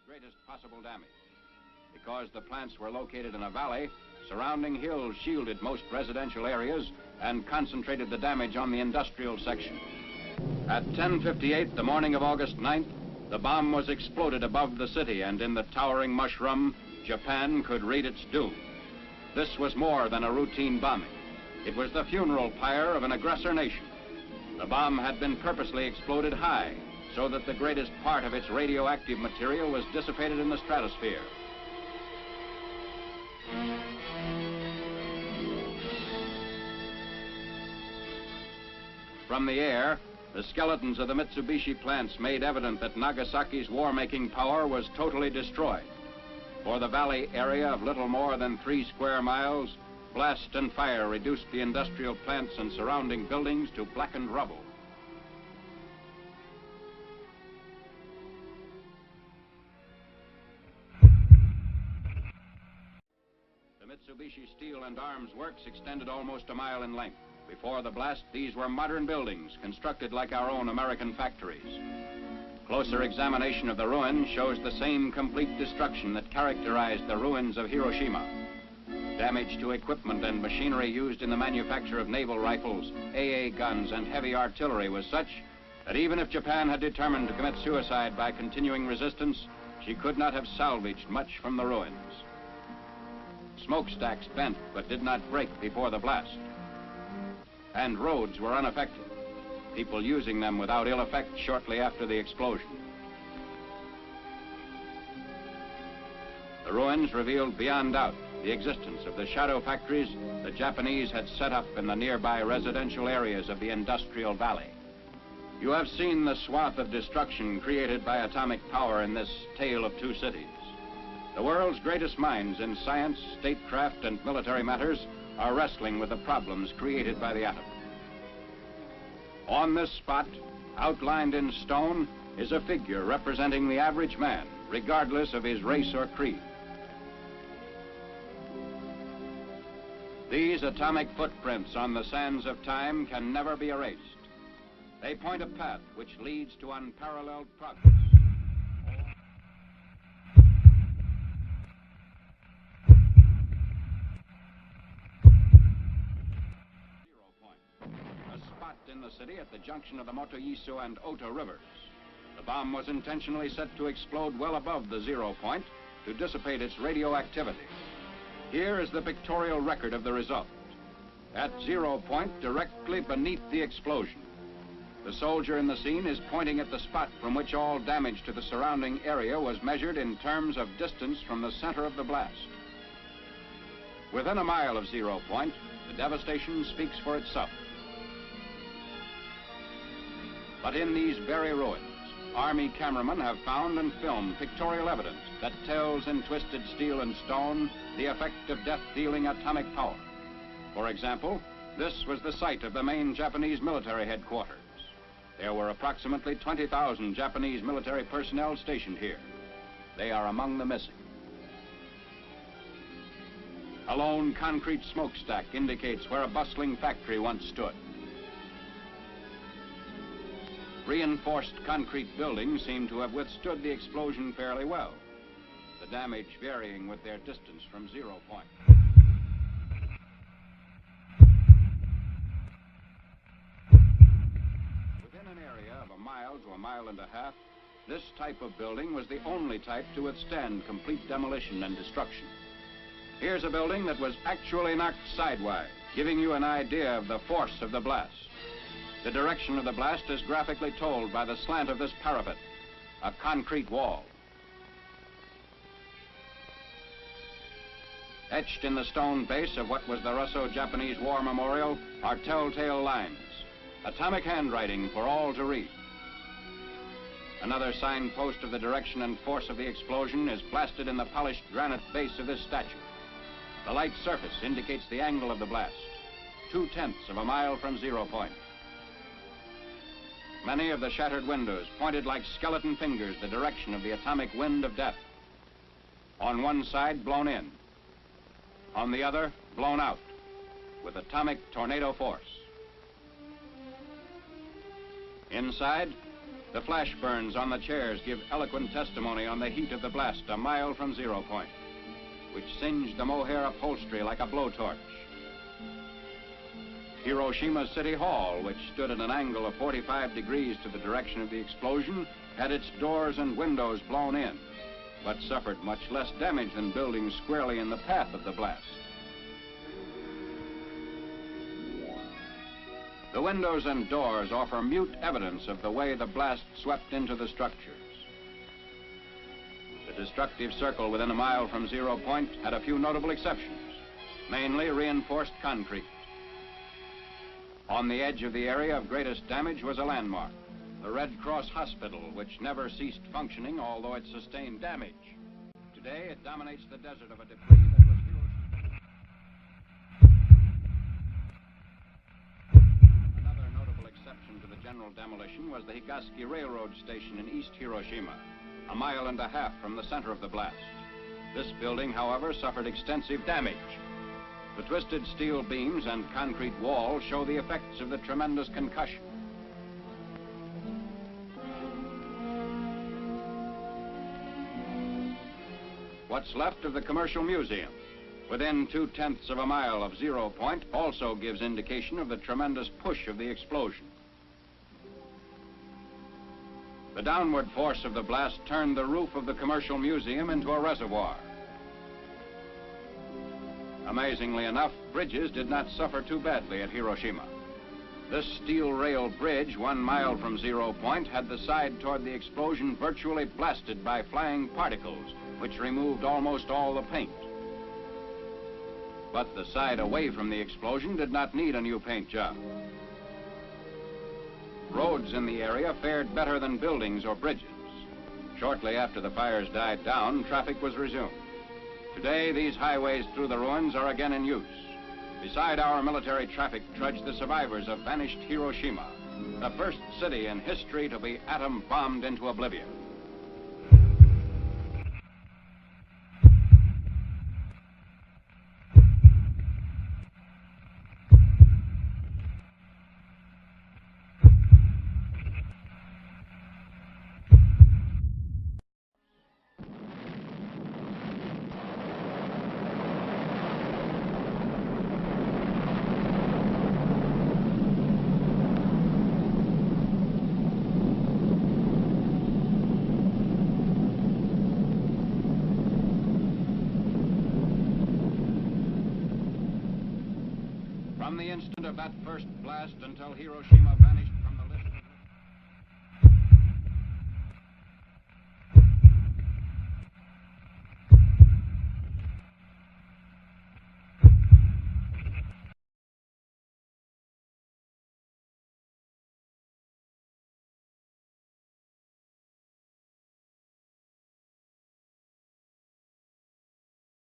greatest possible damage. Because the plants were located in a valley, surrounding hills shielded most residential areas and concentrated the damage on the industrial section. At 10:58 the morning of August 9th, the bomb was exploded above the city, and in the towering mushroom, Japan could read its doom. This was more than a routine bombing. It was the funeral pyre of an aggressor nation. The bomb had been purposely exploded high, so that the greatest part of its radioactive material was dissipated in the stratosphere. From the air, the skeletons of the Mitsubishi plants made evident that Nagasaki's war-making power was totally destroyed. For the valley area of little more than 3 square miles, blast and fire reduced the industrial plants and surrounding buildings to blackened rubble. The Mitsubishi Steel and Arms Works extended almost a mile in length. Before the blast, these were modern buildings constructed like our own American factories. Closer examination of the ruin shows the same complete destruction that characterized the ruins of Hiroshima. Damage to equipment and machinery used in the manufacture of naval rifles, AA guns, and heavy artillery was such that even if Japan had determined to commit suicide by continuing resistance, she could not have salvaged much from the ruins. Smokestacks bent but did not break before the blast. And roads were unaffected, people using them without ill effect shortly after the explosion. The ruins revealed beyond doubt the existence of the shadow factories the Japanese had set up in the nearby residential areas of the industrial valley. You have seen the swath of destruction created by atomic power in this tale of two cities. The world's greatest minds in science, statecraft, and military matters are wrestling with the problems created by the atom. On this spot, outlined in stone, is a figure representing the average man, regardless of his race or creed. These atomic footprints on the sands of time can never be erased. They point a path which leads to unparalleled progress. In the city at the junction of the Motoyiso and Ota rivers. The bomb was intentionally set to explode well above the 0 point to dissipate its radioactivity. Here is the pictorial record of the result. At 0 point, directly beneath the explosion, the soldier in the scene is pointing at the spot from which all damage to the surrounding area was measured in terms of distance from the center of the blast. Within a mile of 0 point, the devastation speaks for itself. But in these very ruins, Army cameramen have found and filmed pictorial evidence that tells in twisted steel and stone the effect of death-dealing atomic power. For example, this was the site of the main Japanese military headquarters. There were approximately 20,000 Japanese military personnel stationed here. They are among the missing. A lone concrete smokestack indicates where a bustling factory once stood. Reinforced concrete buildings seem to have withstood the explosion fairly well, the damage varying with their distance from 0 point. Within an area of a mile to a mile and a half, this type of building was the only type to withstand complete demolition and destruction. Here's a building that was actually knocked sidewise, giving you an idea of the force of the blast. The direction of the blast is graphically told by the slant of this parapet, a concrete wall. Etched in the stone base of what was the Russo-Japanese War Memorial are telltale lines, atomic handwriting for all to read. Another signpost of the direction and force of the explosion is blasted in the polished granite base of this statue. The light surface indicates the angle of the blast, 2/10 of a mile from 0 point. Many of the shattered windows pointed like skeleton fingers the direction of the atomic wind of death. On one side, blown in. On the other, blown out, with atomic tornado force. Inside, The flash burns on the chairs give eloquent testimony on the heat of the blast a mile from 0 point, which singed the mohair upholstery like a blowtorch. Hiroshima City Hall, which stood at an angle of 45 degrees to the direction of the explosion, had its doors and windows blown in, but suffered much less damage than buildings squarely in the path of the blast. The windows and doors offer mute evidence of the way the blast swept into the structures. The destructive circle within a mile from 0 point had a few notable exceptions, mainly reinforced concrete. On the edge of the area of greatest damage was a landmark, the Red Cross Hospital, which never ceased functioning, although it sustained damage. Today, it dominates the desert of a debris that was Hiroshima. Another notable exception to the general demolition was the Nagasaki Railroad Station in East Hiroshima, a mile and a half from the center of the blast. This building, however, suffered extensive damage. The twisted steel beams and concrete wall show the effects of the tremendous concussion. What's left of the Commercial Museum, within 2/10 of a mile of 0 point, also gives indication of the tremendous push of the explosion. The downward force of the blast turned the roof of the Commercial Museum into a reservoir. Amazingly enough, bridges did not suffer too badly at Hiroshima. This steel rail bridge, 1 mile from 0 point, had the side toward the explosion virtually blasted by flying particles, which removed almost all the paint. But the side away from the explosion did not need a new paint job. Roads in the area fared better than buildings or bridges. Shortly after the fires died down, traffic was resumed. Today, these highways through the ruins are again in use. Beside our military traffic trudge the survivors of vanished Hiroshima, the first city in history to be atom bombed into oblivion. From the instant of that first blast until Hiroshima